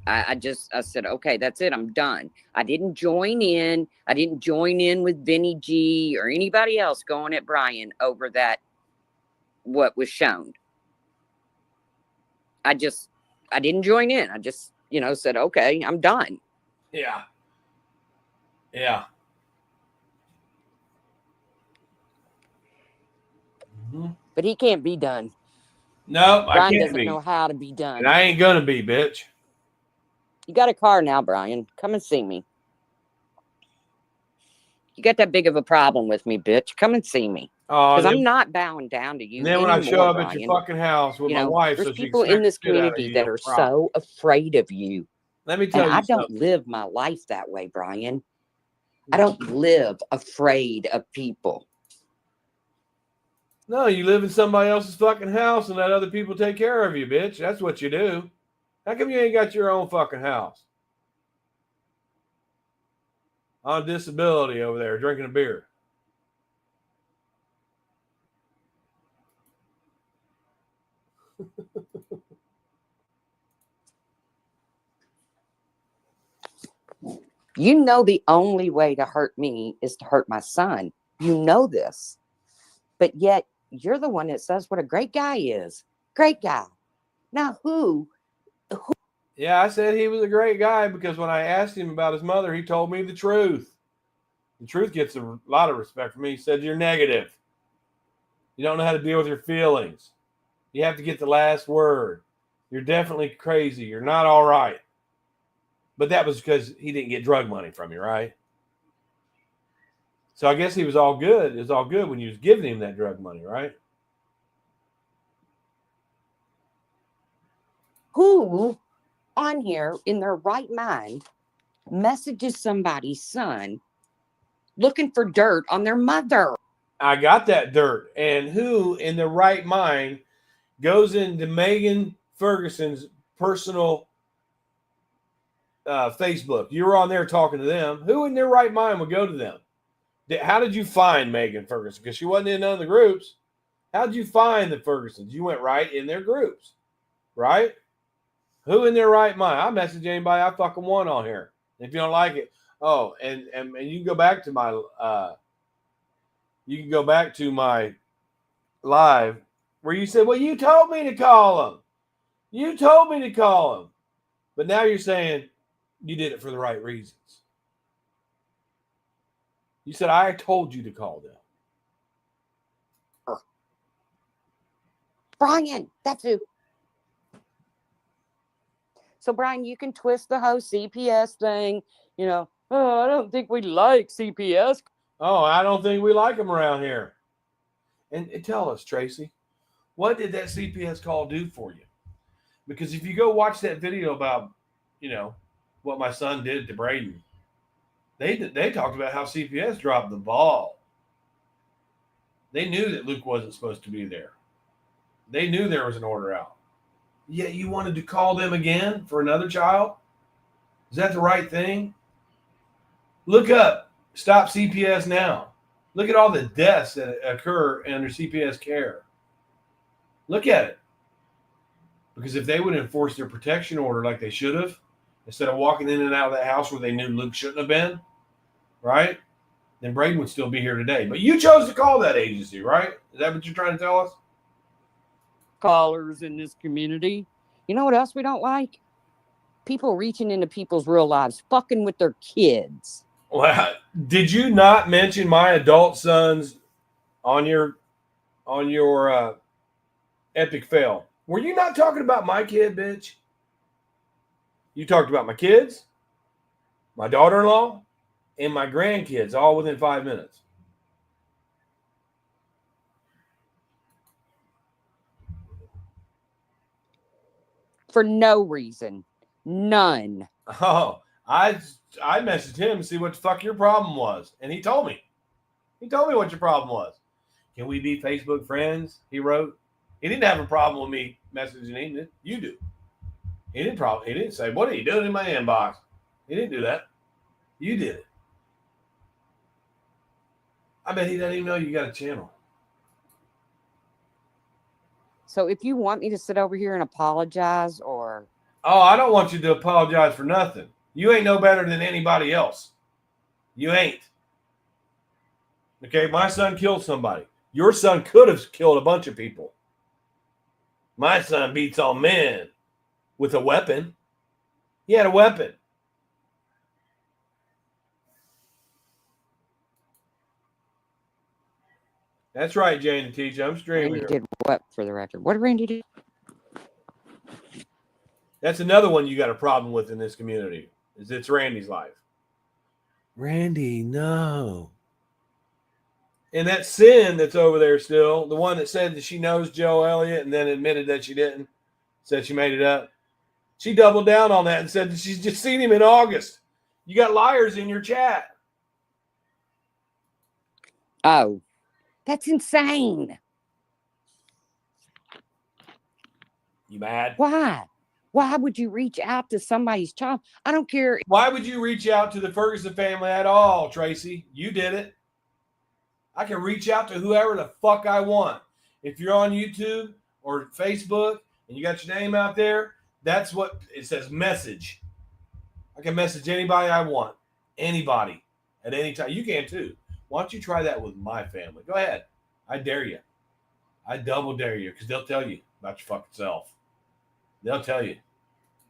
I said, okay, that's it. I'm done. I didn't join in. I didn't join in with Vinny G or anybody else going at Bryan over that, what was shown. I just, I didn't join in. I just, said, okay, I'm done. Yeah. Yeah. Mm-hmm. But he can't be done. No, I Bryan can't doesn't be. know how to be And done. I ain't going to be, bitch. You got a car now, Bryan. Come and see me. You got that big of a problem with me, bitch. Come and see me. Oh, Because I'm not bowing down to and you then when I show anymore, up at your Bryan. fucking house with You my know, wife there's so she can people in smack this the shit out of community you, that you'll are problem. so afraid of you. Let me And tell I you don't something. live my life that way, Bryan. I don't live afraid of people. No, you live in somebody else's fucking house and let other people take care of you, bitch. That's what you do. How come you ain't got your own fucking house? On disability over there drinking a beer. You know, the only way to hurt me is to hurt my son. You know this. But yet, you're the one that says what a great guy is. Great guy. Now, who? Yeah, I said he was a great guy because when I asked him about his mother, he told me the truth. The truth gets a lot of respect from me. He said, "You're negative. You don't know how to deal with your feelings. You have to get the last word. You're definitely crazy. You're not all right." But that was because he didn't get drug money from you, right? So I guess he was all good. It was all good when you was giving him that drug money, right? Who on here in their right mind messages somebody's son looking for dirt on their mother? I got that dirt. And who in their right mind goes into Megan Ferguson's personal Facebook? You were on there talking to them. Who in their right mind would go to them? How did you find Megan Ferguson? Because she wasn't in none of the groups. How did you find the Fergusons? You went right in their groups, right? Who in their right mind? I message anybody I fucking want on here. If you don't like it, oh, and you can go back to my you can go back to my live where you said, "Well, you told me to call him. You told me to call him," but now you're saying you did it for the right reasons. You said I told you to call them. Bryan, that's who. So, Bryan, you can twist the whole CPS thing. Oh, I don't think we like CPS. Oh, I don't think we like them around here. And tell us, Tracy, what did that CPS call do for you? Because if you go watch that video about, you know, what my son did to Braden, they talked about how CPS dropped the ball. They knew that Luke wasn't supposed to be there. They knew there was an order out. Yet you wanted to call them again for another child? Is that the right thing? Look up Stop CPS Now. Look at all the deaths that occur under CPS care. Look at it. Because if they would enforce their protection order like they should have, instead of walking in and out of that house where they knew Luke shouldn't have been, right? Then Braden would still be here today. But you chose to call that agency, right? Is that what you're trying to tell us? Callers in this community. You know what else we don't like? People reaching into people's real lives, fucking with their kids. Well, did you not mention my adult sons on your epic fail? Were you not talking about my kid, bitch? You talked about my kids, my daughter-in-law, and my grandkids, all within 5 minutes. For no reason. None. Oh, I messaged him to see what the fuck your problem was, and he told me. He told me what your problem was. Can we be Facebook friends? He wrote. He didn't have a problem with me messaging him. You do. He didn't say, "What are you doing in my inbox?" He didn't do that. You did it. I bet he doesn't even know you got a channel. So if you want me to sit over here and apologize or Oh, I don't want you to apologize for nothing. You ain't no better than anybody else. You ain't. Okay, my son killed somebody. Your son could have killed a bunch of people. My son beats all men with a weapon. He had a weapon. That's right, Jane and Teach. I'm streaming. Randy did what, for the record? What did Randy do? That's another one you got a problem with in this community. Is it's Randy's life. Randy, no. And that Sin that's over there still, the one that said that she knows Joe Elliott and then admitted that she didn't, said she made it up. She doubled down on that and said that she's just seen him in August. You got liars in your chat. Oh, that's insane. You mad? Why? Why would you reach out to somebody's child? I don't care. Why would you reach out to the Ferguson family at all, Tracy? You did it. I can reach out to whoever the fuck I want. If you're on YouTube or Facebook and you got your name out there, that's what it says, message. I can message anybody I want. Anybody. At any time. You can too. Why don't you try that with my family? Go ahead. I dare you. I double dare you because they'll tell you about your fucking self. They'll tell you.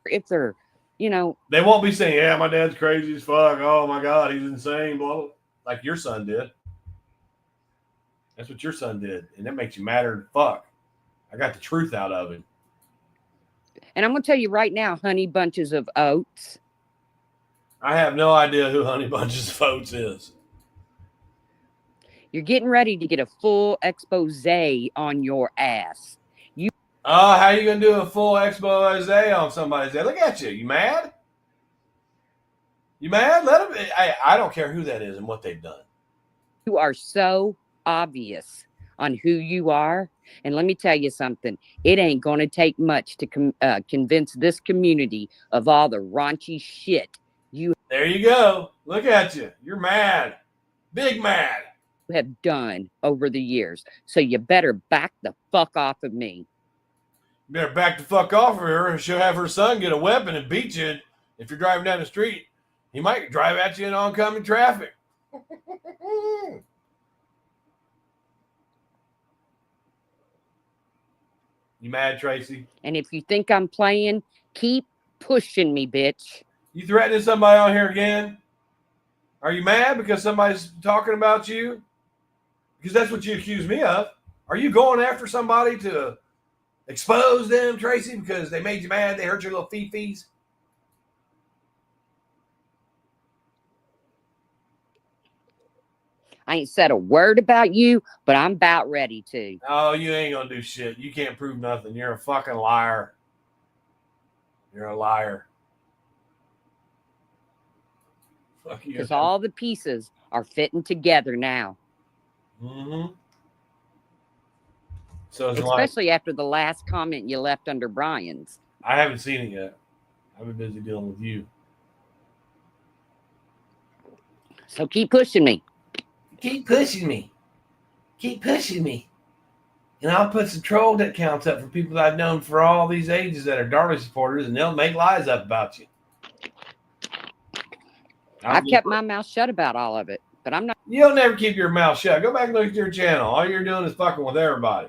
If they're, They won't be saying, yeah, my dad's crazy as fuck. Oh my God, he's insane. Blah, blah. Like your son did. That's what your son did. And that makes you madder than fuck. I got the truth out of him. And I'm going to tell you right now, Honey Bunches of Oats. I have no idea who Honey Bunches of Oats is. You're getting ready to get a full expose on your ass. Oh, how are you going to do a full expose on somebody's day? Look at you. You mad? You mad? Let them. I don't care who that is and what they've done. You are so obvious on who you are. And let me tell you something. It ain't going to take much to convince this community of all the raunchy shit you There you go. Look at you. You're mad. Big mad. have done over the years. So you better back the fuck off of me. You better back the fuck off of her and she'll have her son get a weapon and beat you if you're driving down the street. He might drive at you in oncoming traffic. You mad, Tracy? And if you think I'm playing, keep pushing me, bitch. You threatening somebody on here again? Are you mad because somebody's talking about you? Because that's what you accuse me of. Are you going after somebody to expose them, Tracy, because they made you mad? They hurt your little fee-fees? I ain't said a word about you, but I'm about ready to. Oh, you ain't going to do shit. You can't prove nothing. You're a fucking liar. You're a liar. Fuck you. Because all the pieces are fitting together now. Mm-hmm. So especially after the last comment you left under Bryan's. I haven't seen it yet. I've been busy dealing with you. So keep pushing me. Keep pushing me. Keep pushing me. And I'll put some troll accounts up for people that I've known for all these ages that are Darley supporters, and they'll make lies up about you. I've kept my mouth shut about all of it, but I'm not. You'll never keep your mouth shut. Go back and look at your channel. All you're doing is fucking with everybody.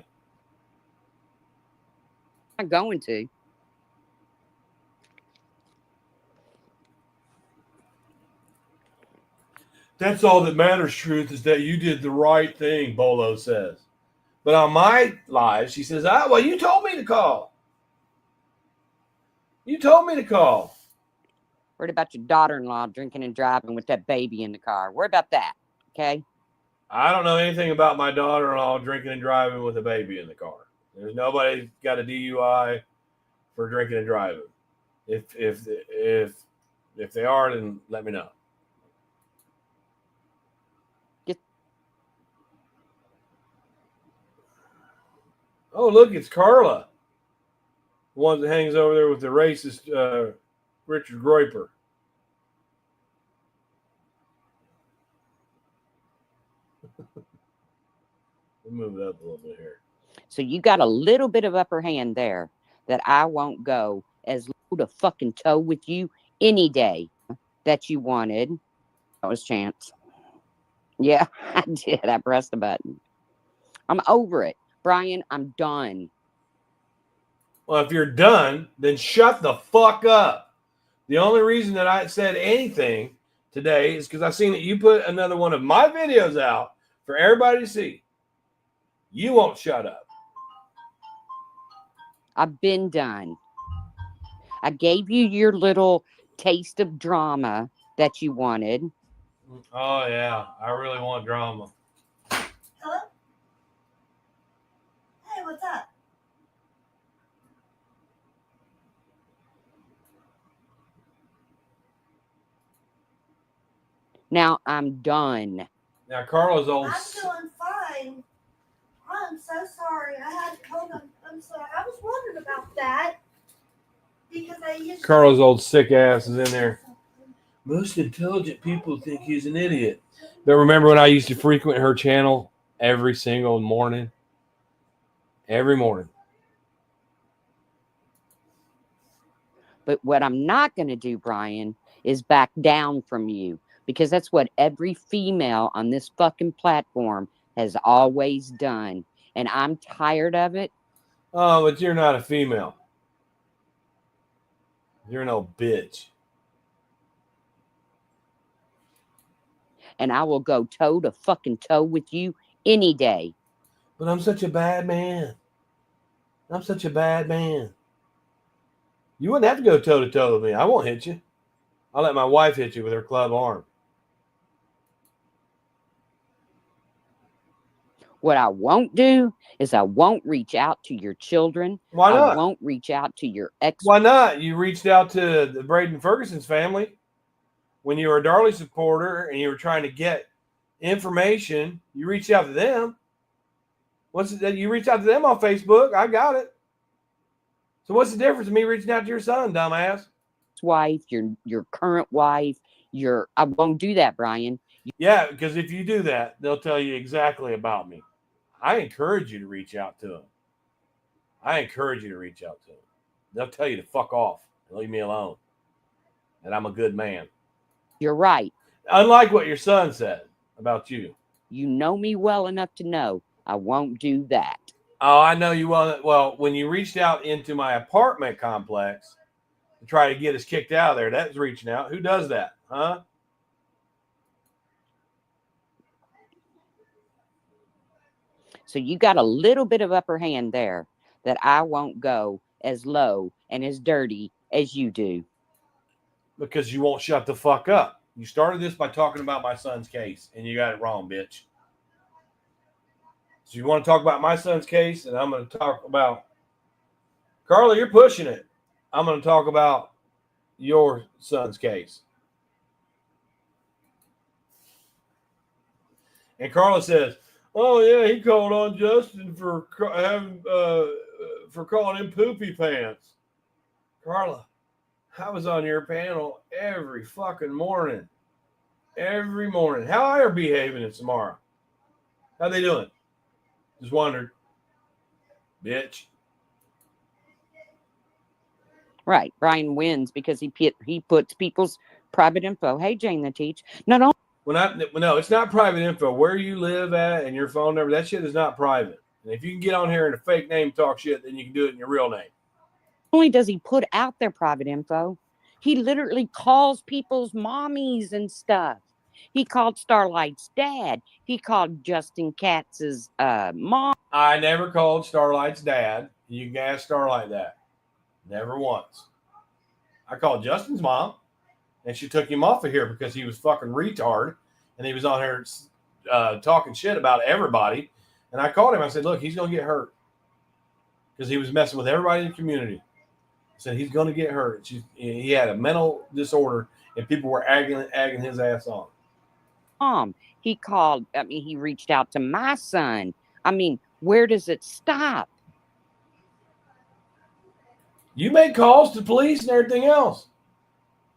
I'm not going to. That's all that matters, Truth, is that you did the right thing, Bolo says. But on my live, she says, well, you told me to call. You told me to call. Worried about your daughter-in-law drinking and driving with that baby in the car. Worry about that, okay? I don't know anything about my daughter-in-law drinking and driving with a baby in the car. There's nobody got a DUI for drinking and driving. If they are, then let me know. Oh, look, it's Carla. The one that hangs over there with the racist Richard Groiper. We'll move it up a little bit here. So you got a little bit of upper hand there that I won't go as to fucking toe with you any day that you wanted. That was Chance. Yeah, I did. I pressed the button. I'm over it. Bryan, I'm done. Well, if you're done, then shut the fuck up. The only reason that I said anything today is because I seen that you put another one of my videos out for everybody to see. You won't shut up. I've been done. I gave you your little taste of drama that you wanted. Oh, yeah. I really want drama. Hello? Hey, what's up? Now I'm done. Now, Carla's old. I'm doing fine. I'm so sorry. Hold on. I'm sorry. I was wondering about that. Because I usually. Carla's old sick ass is in there. Most intelligent people think he's an idiot. But remember when I used to frequent her channel every single morning? Every morning. But what I'm not going to do, Bryan, is back down from you. Because that's what every female on this fucking platform has always done. And I'm tired of it. Oh, but you're not a female. You're no bitch. And I will go toe to fucking toe with you any day. But I'm such a bad man. I'm such a bad man. You wouldn't have to go toe to toe with me. I won't hit you. I'll let my wife hit you with her club arm. What I won't do is I won't reach out to your children. Why not? I won't reach out to your ex. Why not? You reached out to the Braden Ferguson's family when you were a Darley supporter and you were trying to get information. You reached out to them. What's it that you reached out to them on Facebook? I got it. So what's the difference of me reaching out to your son, dumbass? Wife, your current wife, I won't do that, Bryan. Yeah, because if you do that, they'll tell you exactly about me. I encourage you to reach out to them. I encourage you to reach out to them. They'll tell you to fuck off and leave me alone. And I'm a good man. You're right. Unlike what your son said about you. You know me well enough to know I won't do that. Oh, I know you will. Well, when you reached out into my apartment complex to try to get us kicked out of there, that was reaching out. Who does that? Huh? So you got a little bit of upper hand there that I won't go as low and as dirty as you do. Because you won't shut the fuck up. You started this by talking about my son's case, and you got it wrong, bitch. So you want to talk about my son's case, and I'm going to talk about... Carla, you're pushing it. I'm going to talk about your son's case. And Carla says, oh, yeah, he called on Justin for calling him poopy pants. Carla, I was on your panel every fucking morning. Every morning. How are you behaving in Samara? How they doing? Just wondered. Bitch. Right. Bryan wins because he puts people's private info. Hey, Jane the Teach. Not only... No, it's not private info. Where you live at and your phone number, that shit is not private. And if you can get on here in a fake name talk shit, then you can do it in your real name. Not only does he put out their private info, he literally calls people's mommies and stuff. He called Starlight's dad. He called Justin Katz's mom. I never called Starlight's dad. You can ask Starlight that. Never once. I called Justin's mom, and she took him off of here because he was fucking retard, and he was on here talking shit about everybody. And I called him. I said, look, he's going to get hurt because he was messing with everybody in the community. I said, he's going to get hurt. He had a mental disorder, and people were agging his ass on. He called, he reached out to my son. Where does it stop? You made calls to police and everything else.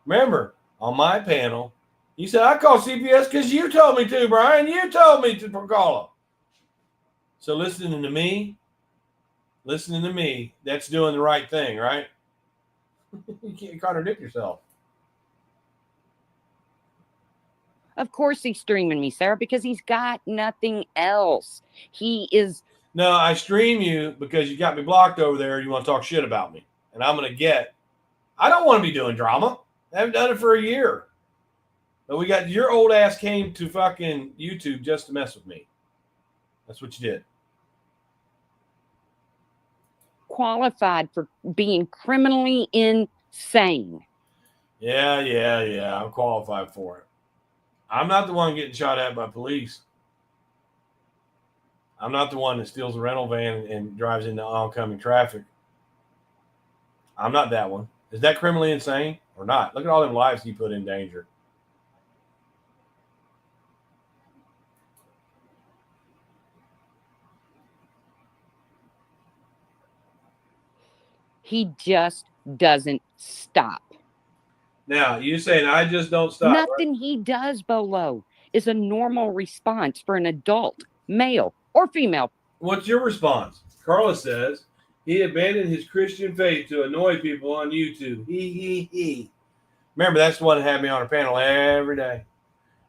Remember, on my panel, you said, I called CPS because you told me to, Bryan. You told me to call them. So listening to me, that's doing the right thing, right? You can't contradict yourself. Of course he's streaming me, Sarah, because he's got nothing else. He is. No, I stream you because you got me blocked over there. You want to talk shit about me. And I'm going to get. I don't want to be doing drama. I haven't done it for a year. But we got your old ass came to fucking YouTube just to mess with me. That's what you did. Qualified for being criminally insane. Yeah. I'm qualified for it. I'm not the one getting shot at by police. I'm not the one that steals a rental van and drives into oncoming traffic. I'm not that one. Is that criminally insane or not? Look at all them lives he put in danger. He just doesn't stop. Now, you saying I just don't stop. Nothing he does, Bolo, is a normal response for an adult, male or female. What's your response? Carla says he abandoned his Christian faith to annoy people on YouTube. He. Remember, that's the one that had me on her panel every day.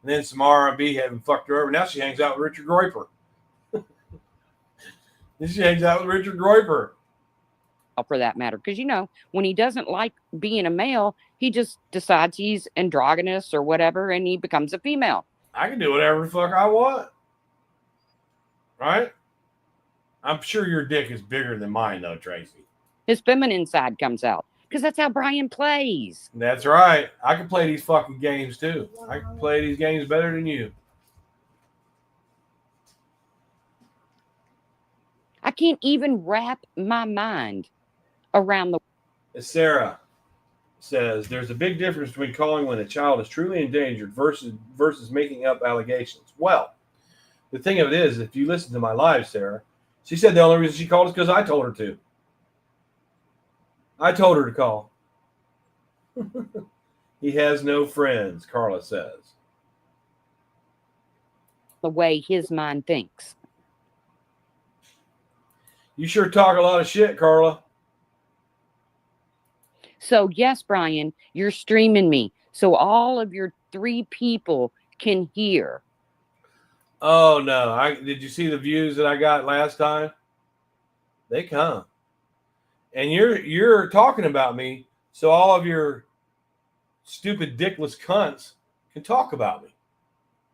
And then Samara B having fucked her over. Now she hangs out with Richard Groiper. Then she hangs out with Richard Groiper. For that matter, because when he doesn't like being a male, he just decides he's androgynous or whatever, and he becomes a female. I can do whatever the fuck I want, right? I'm sure your dick is bigger than mine, though, Tracy. His feminine side comes out because that's how Bryan plays. That's right. I can play these fucking games too. I can play these games better than you. I can't even wrap my mind around the. Sarah says there's a big difference between calling when a child is truly endangered versus making up allegations. Well, the thing of it is, if you listen to my live, Sarah, she said the only reason she called is because I told her to. I told her to call. He has no friends, Carla says. The way his mind thinks. You sure talk a lot of shit, Carla. So, yes, Bryan, you're streaming me. So all of your 3 people can hear. Oh, no. Did you see the views that I got last time? They come. And you're talking about me, so all of your stupid dickless cunts can talk about me.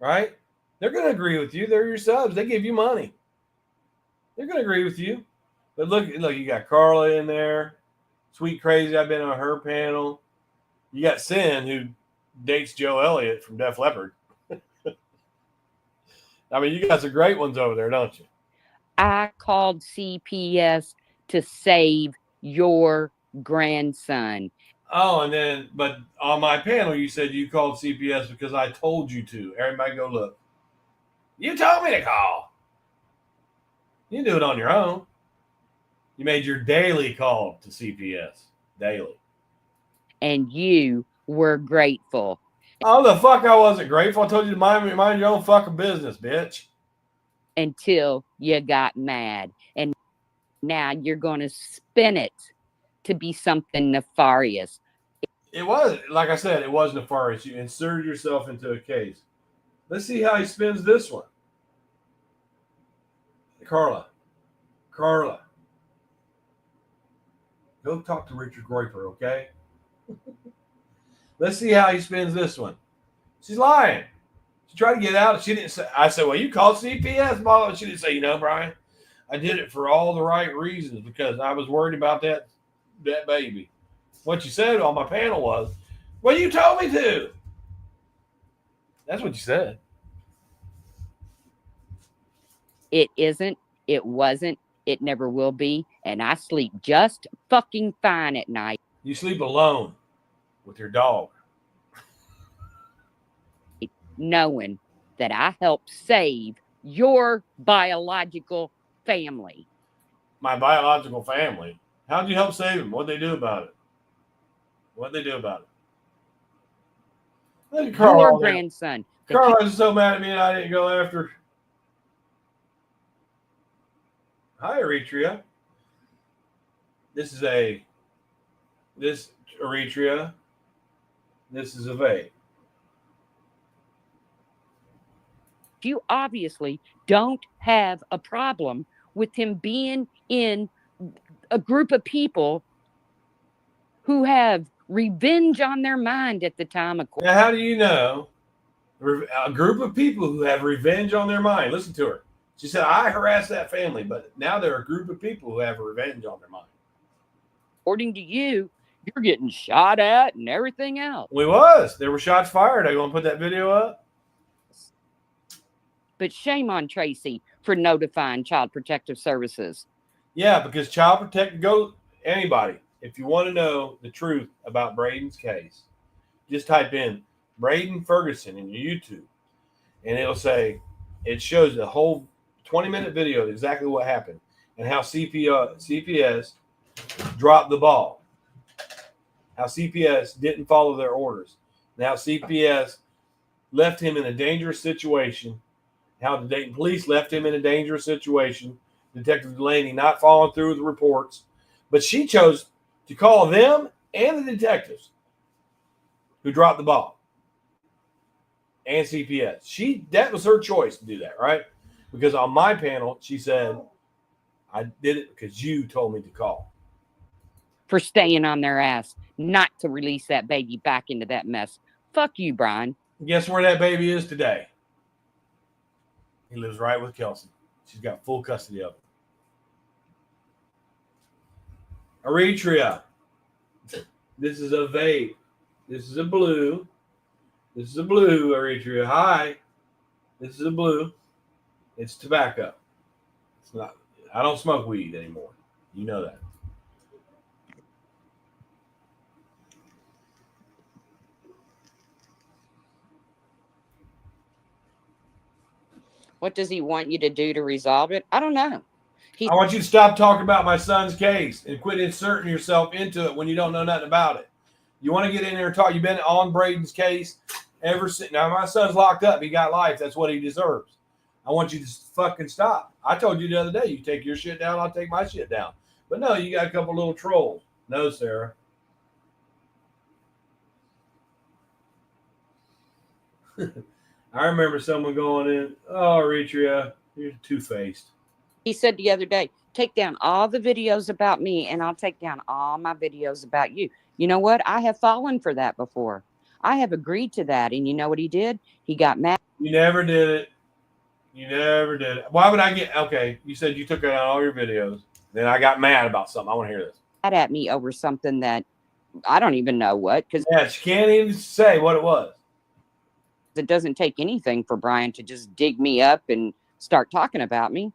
Right? They're going to agree with you. They're your subs. They give you money. They're going to agree with you. But look, you got Carla in there. Sweet Crazy, I've been on her panel. You got Sin, who dates Joe Elliott from Def Leppard. I mean, you got some great ones over there, don't you? I called CPS to save your grandson. Oh, but on my panel, you said you called CPS because I told you to. Everybody go look. You told me to call. You can do it on your own. You made your daily call to CPS. Daily. And you were grateful. Oh, the fuck I wasn't grateful. I told you to mind your own fucking business, bitch. Until you got mad. And now you're going to spin it to be something nefarious. It was, like I said, it was nefarious. You inserted yourself into a case. Let's see how he spins this one. Carla. Go talk to Richard Groiper, okay? Let's see how he spins this one. She's lying. She tried to get out. She didn't say. I said, well, you called CPS, Mom. She didn't say, Bryan, I did it for all the right reasons because I was worried about that baby. What you said on my panel was, well, you told me to. That's what you said. It isn't. It wasn't. It never will be. And I sleep just fucking fine at night. You sleep alone with your dog. Knowing that I helped save your biological family. My biological family? How'd you help save him? What'd they do about it? Look at Carl. Your grandson. Carl is so mad at me and I didn't go after. Hi, Eritrea. This Eritrea. This is a vape. You obviously don't have a problem with him being in a group of people who have revenge on their mind at the time of course. Now, how do you know a group of people who have revenge on their mind? Listen to her. She said, I harassed that family, but now they're a group of people who have revenge on their mind. According to you, you're getting shot at and everything else. There were shots fired. Are you going to put that video up? But shame on Tracy for notifying Child Protective Services. Yeah, because Child Protective, anybody, if you want to know the truth about Braden's case, just type in Braden Ferguson in your YouTube, and it shows the whole 20-minute video of exactly what happened and how CPS dropped the ball, how CPS didn't follow their orders, and how CPS left him in a dangerous situation, how the Dayton police left him in a dangerous situation, Detective Delaney not following through with the reports, but she chose to call them and the detectives who dropped the ball and CPS. That was her choice to do that, right? Because on my panel, she said, I did it because you told me to call. For staying on their ass, not to release that baby back into that mess. Fuck you, Bryan. Guess where that baby is today? He lives right with Kelsey. She's got full custody of him. Eritrea. This is a vape. This is a blue. This is a blue, Eritrea. Hi. This is a blue. It's tobacco. It's not. I don't smoke weed anymore. You know that. What does he want you to do to resolve it? I don't know. I want you to stop talking about my son's case and quit inserting yourself into it when you don't know nothing about it. You want to get in there and talk. You've been on Braden's case ever since. Now, my son's locked up. He got life. That's what he deserves. I want you to fucking stop. I told you the other day, you take your shit down, I'll take my shit down. But no, you got a couple little trolls. No, Sarah. I remember someone going in, oh, Eritrea, you're two-faced. He said the other day, take down all the videos about me and I'll take down all my videos about you. You know what? I have fallen for that before. I have agreed to that. And you know what he did? He got mad. You never did it. You never did it. Why would I get, okay, you said you took down all your videos. Then I got mad about something. I want to hear this. Mad at me over something that I don't even know what. Yeah, she can't even say what it was. It doesn't take anything for Bryan to just dig me up and start talking about me.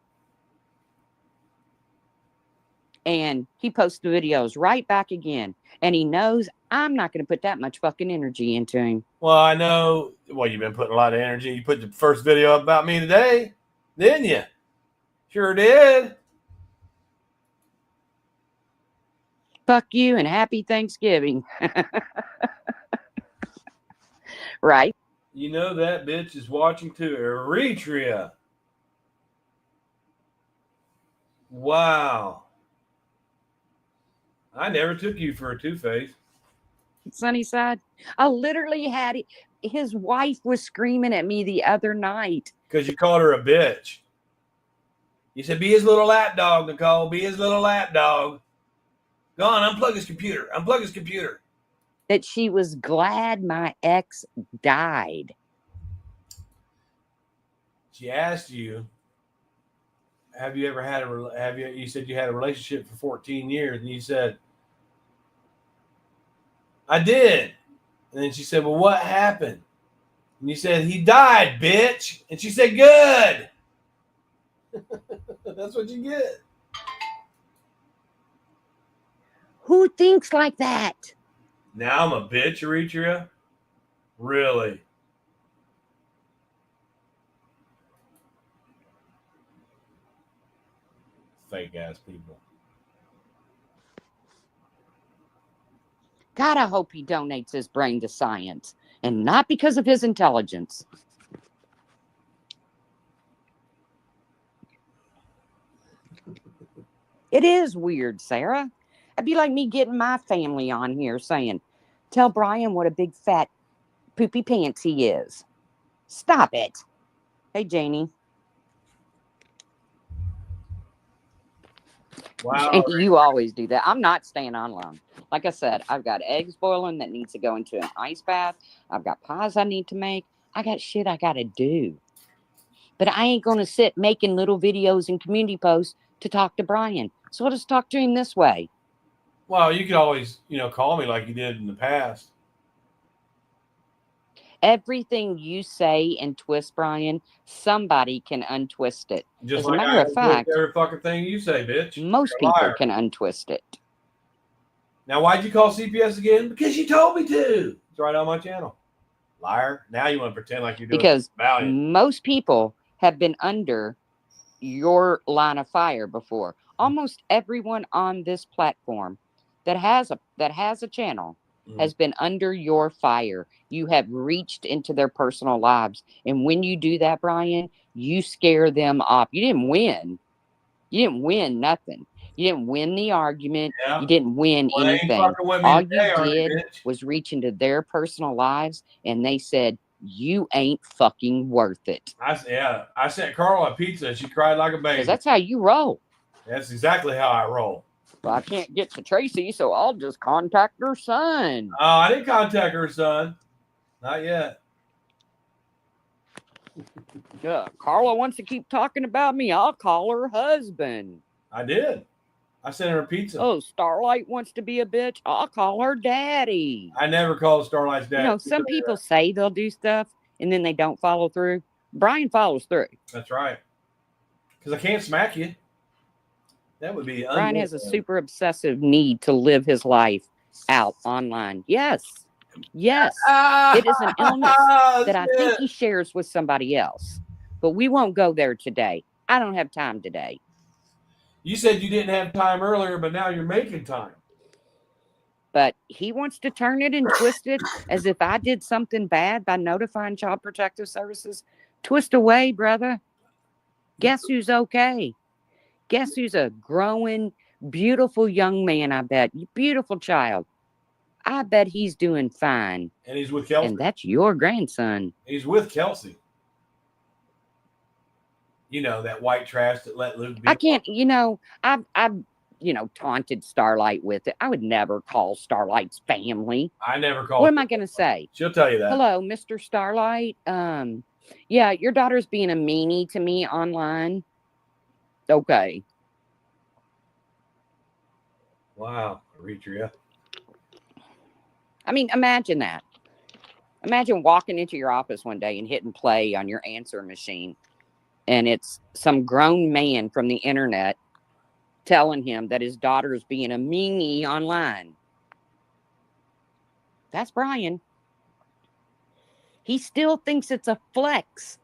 And he posts the videos right back again. And he knows I'm not going to put that much fucking energy into him. Well, I know. Well, you've been putting a lot of energy. You put the first video up about me today, didn't you? Sure did. Fuck you and happy Thanksgiving. Right? You know that bitch is watching too. Eritrea. Wow. I never took you for a two-face. Sunnyside. I literally had it. His wife was screaming at me the other night. Because you called her a bitch. You said, be his little lap dog, Nicole. Be his little lap dog. Go on, unplug his computer. Unplug his computer. That she was glad my ex died. She asked you, have you ever had you said you had a relationship for 14 years, and you said, I did. And then she said, well, what happened? And you said, he died, bitch. And she said, good. That's what you get. Who thinks like that? Now I'm a bitch, Eritrea? Really? Fake ass people. God, I hope he donates his brain to science, and not because of his intelligence. It is weird, Sarah. That'd be like me getting my family on here saying, tell Bryan what a big fat poopy pants he is. Stop it. Hey, Janie. Wow. You always do that. I'm not staying on long. Like I said, I've got eggs boiling that needs to go into an ice bath. I've got pies I need to make. I got shit I got to do. But I ain't going to sit making little videos and community posts to talk to Bryan. So I'll just talk to him this way. Well, you could always, call me like you did in the past. Everything you say and twist, Bryan, somebody can untwist it. Just As like a matter of fact, every fucking thing you say, bitch. most You're a people liar. can untwist it. Now, why'd you call CPS again? Because you told me to. It's right on my channel. Liar. Now you want to pretend like you're doing Because valiant. most people have been under your line of fire before. Almost everyone on this platform that has a channel has been under your fire. You have reached into their personal lives. And when you do that, Bryan, you scare them off. You didn't win. You didn't win nothing. You didn't win the argument. Yeah. You didn't win Well, they ain't anything. fucking with me All today, you are they, did bitch? was reach into their personal lives and they said, you ain't fucking worth it. I sent Carl a pizza and she cried like a baby. Because that's how you roll. That's exactly how I roll. Well, I can't get to Tracy, so I'll just contact her son. Oh, I didn't contact her son. Not yet. Carla wants to keep talking about me. I'll call her husband. I did. I sent her a pizza. Oh, Starlight wants to be a bitch. I'll call her daddy. I never called Starlight's dad. Some people say they'll do stuff and then they don't follow through. Bryan follows through. That's right. Because I can't smack you. That would be Bryan has a super obsessive need to live his life out online. Yes. It is an illness that I think he shares with somebody else. But we won't go there today. I don't have time today. You said you didn't have time earlier, but now you're making time. But he wants to turn it and twist it as if I did something bad by notifying Child Protective Services. Twist away, brother. Guess who's okay? Guess who's a growing, beautiful young man, I bet. Beautiful child. I bet he's doing fine. And he's with Kelsey. And that's your grandson. He's with Kelsey. That white trash that let loose. I can't, I've taunted Starlight with it. I would never call Starlight's family. I never called. What am I going to say? She'll tell you that. Hello, Mr. Starlight. Yeah, your daughter's being a meanie to me online. Okay. Wow, Eritrea. I mean, imagine that. Imagine walking into your office one day and hitting play on your answer machine. And it's some grown man from the internet telling him that his daughter's being a meanie online. That's Bryan. He still thinks it's a flex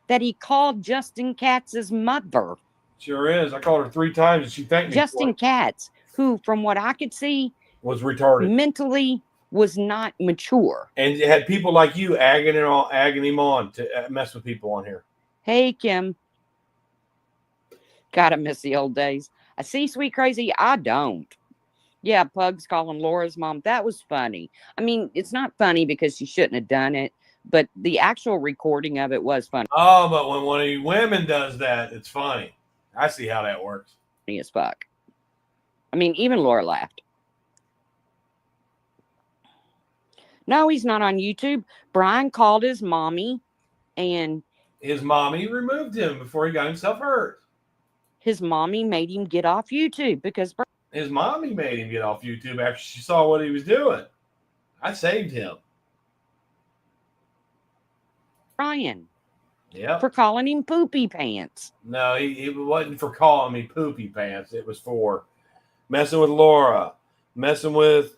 that he called Justin Katz's mother. Sure is. I called her 3 times and she thanked me. Justin Katz, who, from what I could see, was retarded. Mentally was not mature. And it had people like you egging him on to mess with people on here. Hey, Kim. Gotta miss the old days. I see Sweet Crazy. I don't. Yeah, Pug's calling Laura's mom. That was funny. I mean, it's not funny because she shouldn't have done it, but the actual recording of it was funny. Oh, but when one of you women does that, it's funny. I see how that works. Funny as fuck. I mean, even Laura laughed. No, he's not on YouTube. Bryan called his mommy, and his mommy removed him before he got himself hurt. His mommy made him get off YouTube because his mommy made him get off YouTube after she saw what he was doing. I saved him. Bryan. Yep. For calling him poopy pants. No, it wasn't for calling me poopy pants. It was for messing with Laura, messing with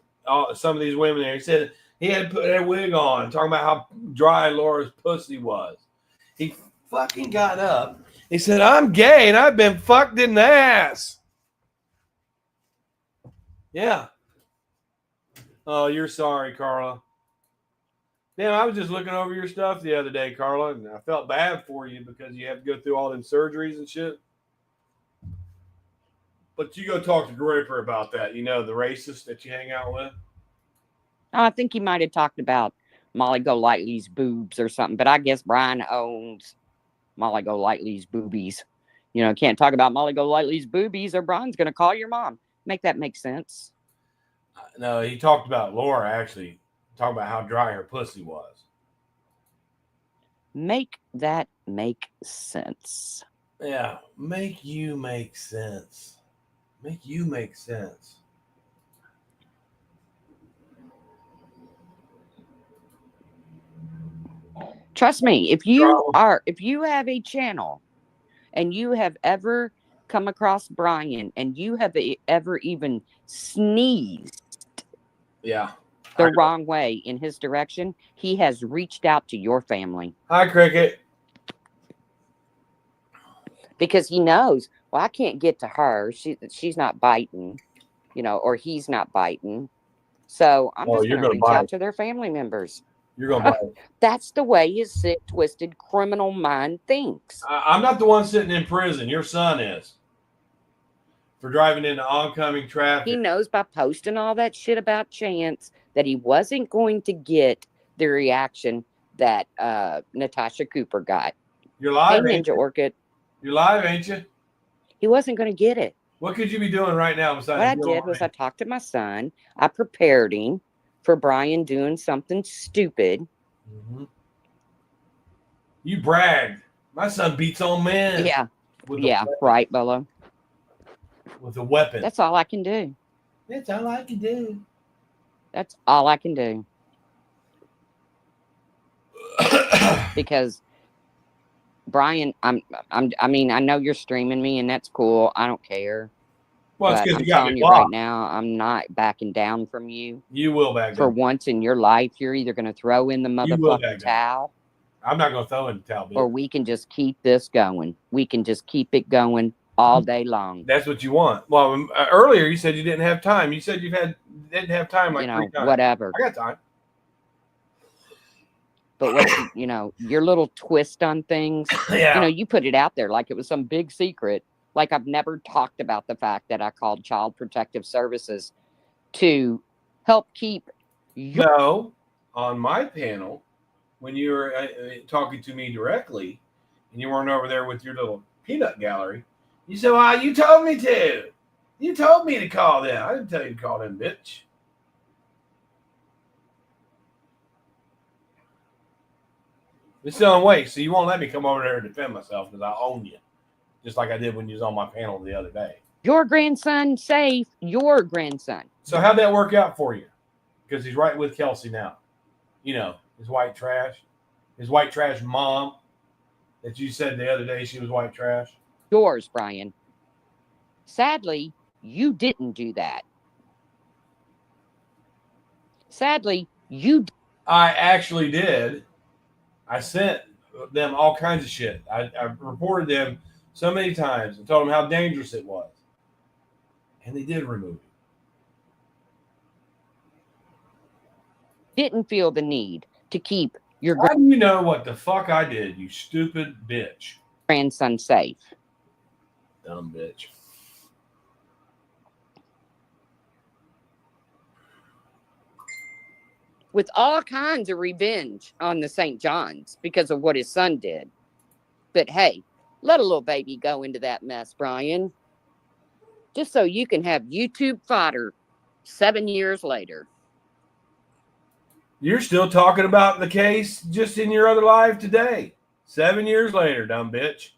some of these women there. He said he had put a wig on, talking about how dry Laura's pussy was. He fucking got up. He said, I'm gay and I've been fucked in the ass. Yeah. Oh, you're sorry, Carla. Damn, I was just looking over your stuff the other day, Carla, and I felt bad for you because you have to go through all them surgeries and shit. But you go talk to Gripper about that. You know, the racist that you hang out with. I think he might have talked about Molly Golightly's boobs or something, but I guess Brian owns Molly Golightly's boobies. You know, can't talk about Molly Golightly's boobies or Brian's going to call your mom. Make that make sense. No, he talked about Laura actually. Talk about how dry her pussy was. Make that make sense. Yeah, make you make sense. Make you make sense. Trust me, if you have a channel and you have ever come across Brian and you have ever even sneezed Yeah. the wrong way in his direction, he has reached out to your family. Hi, Cricket. Because he knows, well, I can't get to her. She's not biting, or he's not biting. So I'm just You're going to gonna reach out bite. to their family members. You're gonna bite. That's the way his sick, twisted, criminal mind thinks. I'm not the one sitting in prison. Your son is for driving into oncoming traffic. He knows by posting all that shit about Chance that he wasn't going to get the reaction that Natasha Cooper got. You're live, Hey, ain't Ninja you? Orchid. You're live, ain't you? He wasn't going to get it. What could you be doing right now besides? What I did was I talked to my son. I prepared him for Brian doing something stupid. Mm-hmm. You bragged. My son beats on men. Yeah. Yeah, right, Bella. With a weapon. That's all I can do. That's all I can do. That's all I can do. Because Brian, I mean, I know you're streaming me and that's cool. I don't care. Well, it's but because I'm you got telling me you blocked. right now, I'm not backing down from you. You will back down. For once in your life, you're either going to throw in the motherfucking towel. I'm not going to throw in the towel, bitch. Or we can just keep this going. We can just keep it going all day long. That's what you want. Well, earlier you said you didn't have time. You said didn't have time like 3 times. Whatever. I got time. But what your little twist on things, yeah. You put it out there like it was some big secret. Like I've never talked about the fact that I called Child Protective Services to help keep No, on my panel, when you were talking to me directly, and you weren't over there with your little peanut gallery, you said, "Well, you told me to. You told me to call them. I didn't tell you to call them, bitch." It's still in wait, so you won't let me come over there and defend myself because I own you, just like I did when you was on my panel the other day. Your grandson safe, your grandson. So how'd that work out for you? Because he's right with Kelsey now. His white trash mom that you said the other day she was white trash. Yours, Brian. Sadly, you didn't do that. Sadly, I actually did. I sent them all kinds of shit. I reported them so many times and told them how dangerous it was. And they did remove it. Didn't feel the need to keep your How do you know what the fuck I did, you stupid bitch? Grandson safe. Dumb bitch. With all kinds of revenge on the St. John's because of what his son did. But hey, let a little baby go into that mess, Brian. Just so you can have YouTube fodder 7 years later. You're still talking about the case just in your other life today. 7 years later, dumb bitch.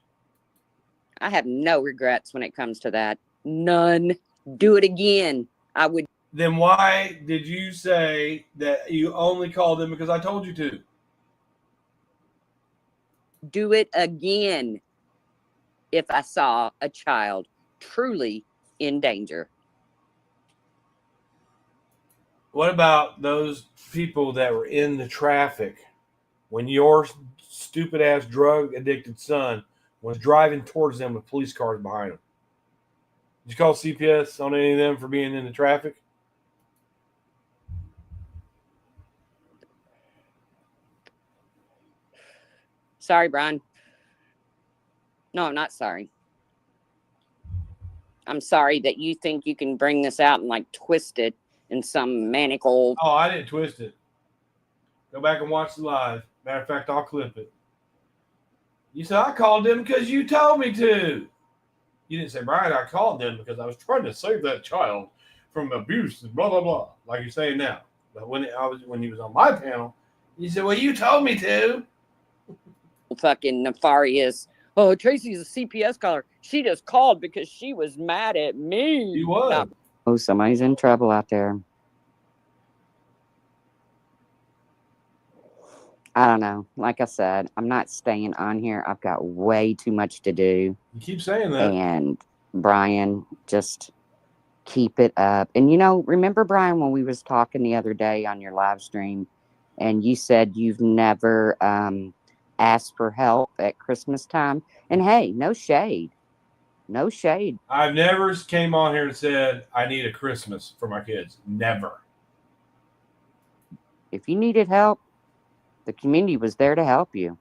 I have no regrets when it comes to that. None. Do it again. I would. Then why did you say that you only called them because I told you to? Do it again if I saw a child truly in danger. What about those people that were in the traffic when your stupid ass drug addicted son was driving towards them with police cars behind him? Did you call CPS on any of them for being in the traffic? Sorry, Brian. No, I'm not sorry. I'm sorry that you think you can bring this out and like twist it in some maniacal. Oh, I didn't twist it. Go back and watch the live. Matter of fact, I'll clip it. You said, I called them because you told me to. You didn't say, Brian, I called them because I was trying to save that child from abuse and blah, blah, blah, like you're saying now. But when he was on my panel, you said, well, you told me to. Fucking nefarious. Oh, Tracy's a CPS caller. She just called because she was mad at me. He was. Oh, somebody's in trouble out there. I don't know. Like I said, I'm not staying on here. I've got way too much to do. You keep saying that. And Brian, just keep it up. And remember, Brian, when we was talking the other day on your live stream, and you said you've never asked for help at Christmas time. And hey, no shade. No shade. I've never came on here and said I need a Christmas for my kids. Never. If you needed help, the community was there to help you.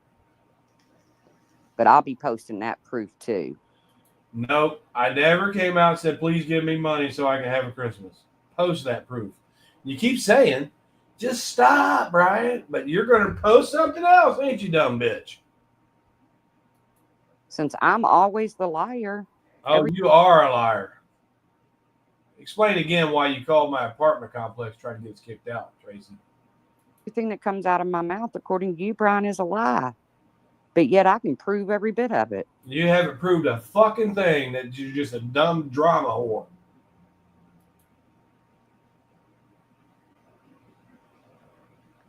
But I'll be posting that proof too. Nope. I never came out and said, please give me money so I can have a Christmas. Post that proof. You keep saying, just stop, Brian. But you're going to post something else, ain't you, dumb bitch? Since I'm always the liar. Oh, you are a liar. Explain again why you called my apartment complex trying to get us kicked out, Tracy. Everything that comes out of my mouth, according to you, Brian, is a lie. But yet I can prove every bit of it. You haven't proved a fucking thing, that you're just a dumb drama whore.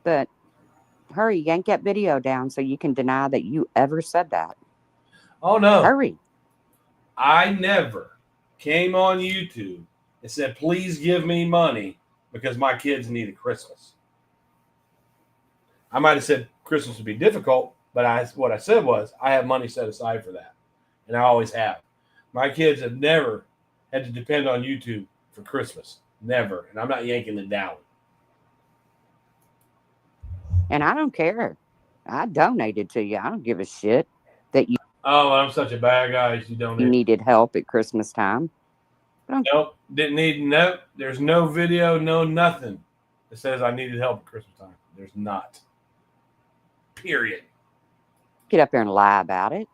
But hurry, yank that video down so you can deny that you ever said that. Oh, no. Hurry. I never came on YouTube and said, please give me money because my kids need a Christmas. I might have said Christmas would be difficult, but what I said was I have money set aside for that. And I always have. My kids have never had to depend on YouTube for Christmas. Never. And I'm not yanking it down. And I don't care. I donated to you. I don't give a shit that you. Oh, I'm such a bad guy. You don't. You needed help at Christmas time. Nope. Didn't need. Nope. There's no video, no nothing that says I needed help at Christmas time. There's not. Period. Get up there and lie about it.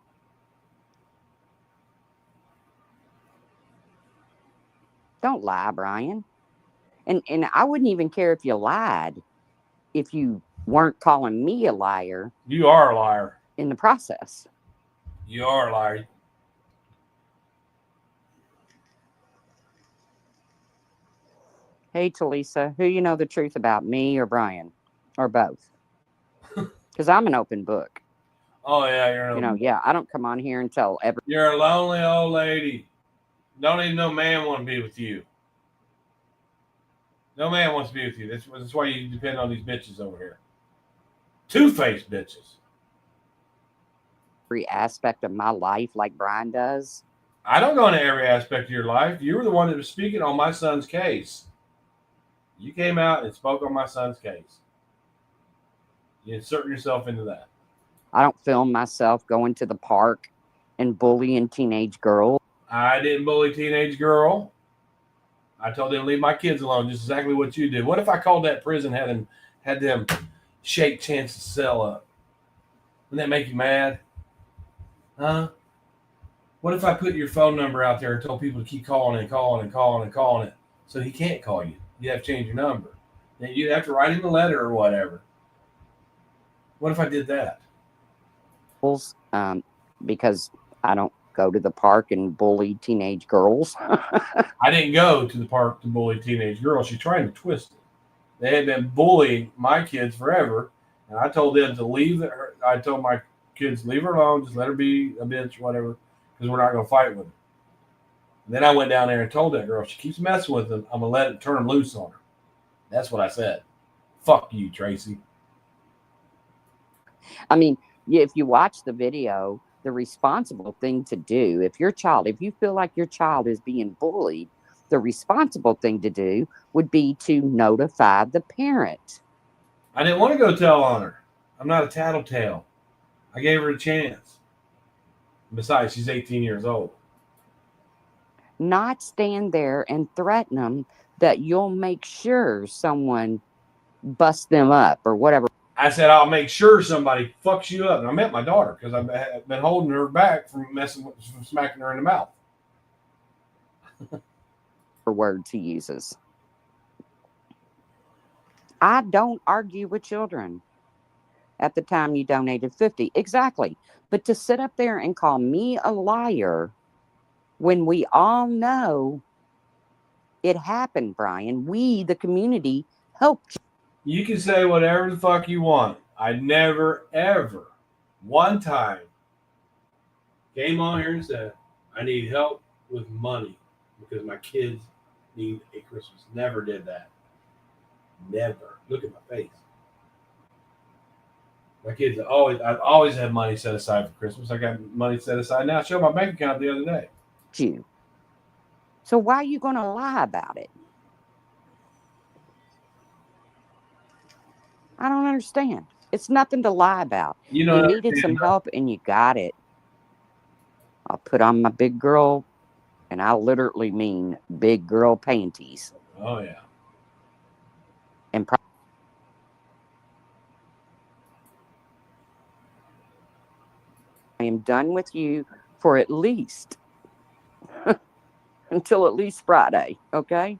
Don't lie, Brian. And I wouldn't even care if you lied if you weren't calling me a liar. You are a liar. In the process. You are a liar. Hey, Talisa, who you know the truth about, me or Brian? Or both? Because I'm an open book. Oh, yeah, you're an open book. Yeah, I don't come on here and tell every. You're a lonely old lady. Don't even no man want to be with you. No man wants to be with you. That's why you depend on these bitches over here. Two-faced bitches. Every aspect of my life like Brian does. I don't go into every aspect of your life. You were the one that was speaking on my son's case. You came out and spoke on my son's case. You insert yourself into that. I don't film myself going to the park and bullying teenage girls. I didn't bully teenage girl. I told them to leave my kids alone, just exactly what you did. What if I called that prison, had them shake Chance's cell up? Wouldn't that make you mad? Huh? What if I put your phone number out there and told people to keep calling and calling and calling and calling it so he can't call you? You have to change your number. Then you'd have to write him a letter or whatever. What if I did that? Because I don't go to the park and bully teenage girls. I didn't go to the park to bully teenage girls. She's trying to twist it. They had been bullying my kids forever, and I told them to leave her. I told my kids, leave her alone, just let her be a bitch, whatever, because we're not going to fight with her. And then I went down there and told that girl, if she keeps messing with them, I'm going to let it turn loose on her. That's what I said. Fuck you, Tracy. I mean, if you watch the video, the responsible thing to do, if you feel like your child is being bullied, the responsible thing to do would be to notify the parent. I didn't want to go tell on her. I'm not a tattletale. I gave her a chance. Besides, she's 18 years old. not stand there and threaten them that you'll make sure someone busts them up or whatever. I said, I'll make sure somebody fucks you up. And I met my daughter because I've been holding her back from from smacking her in the mouth. Words he uses. I don't argue with children. At the time you donated 50. Exactly. But to sit up there and call me a liar when we all know it happened, Bryan. We, the community, helped You can say whatever the fuck you want. I never, ever, one time came on here and said, I need help with money because my kids need a Christmas. Never did that. Never. Look at my face. My kids I've always had money set aside for Christmas. I got money set aside now. I showed my bank account the other day. you. So why are you going to lie about it? I don't understand. It's nothing to lie about. You You don't needed some understand. help and you got it. I'll put on my big girl, and I literally mean big girl panties. Oh, yeah. And I am done with you for at least until at least Friday. Okay.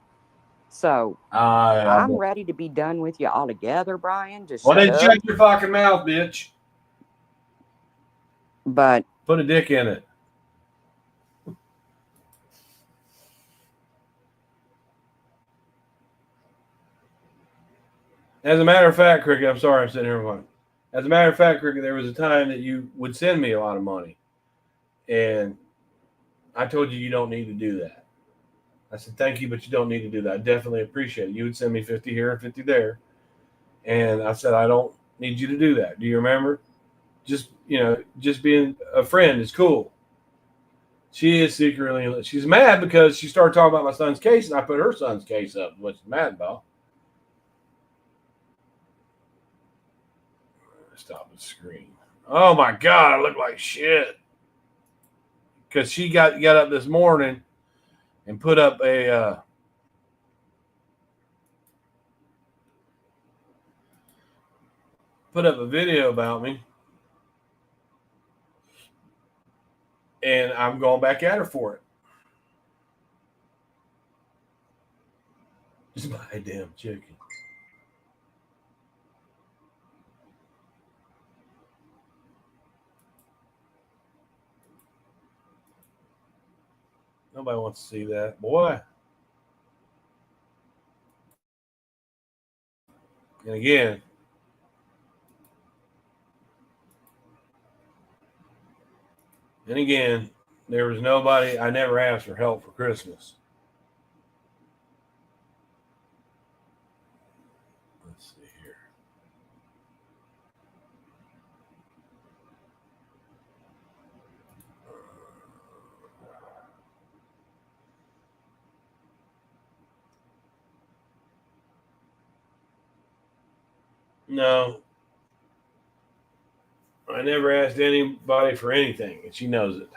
So I'm ready to be done with you altogether, Bryan. Just Well, shut then up. shut your fucking mouth, bitch. But Put a dick in it. As a matter of fact, Cricket, I'm sorry I'm sitting here one. As a matter of fact, Cricket, there was a time that you would send me a lot of money. And I told you don't need to do that. I said, thank you, but you don't need to do that. I definitely appreciate it. You would send me 50 here and 50 there. And I said, I don't need you to do that. Do you remember? Just being a friend is cool. She is secretly, she's mad because she started talking about my son's case and I put her son's case up. What she's mad about. Stop the screen. Oh my God, I look like shit. Because she got up this morning and put up a video about me. And I'm going back at her for it. Just buy a damn chicken. Nobody wants to see that. Boy. And again, there was nobody. I never asked for help for Christmas. Let's see here. No, I never asked anybody for anything, and she knows it.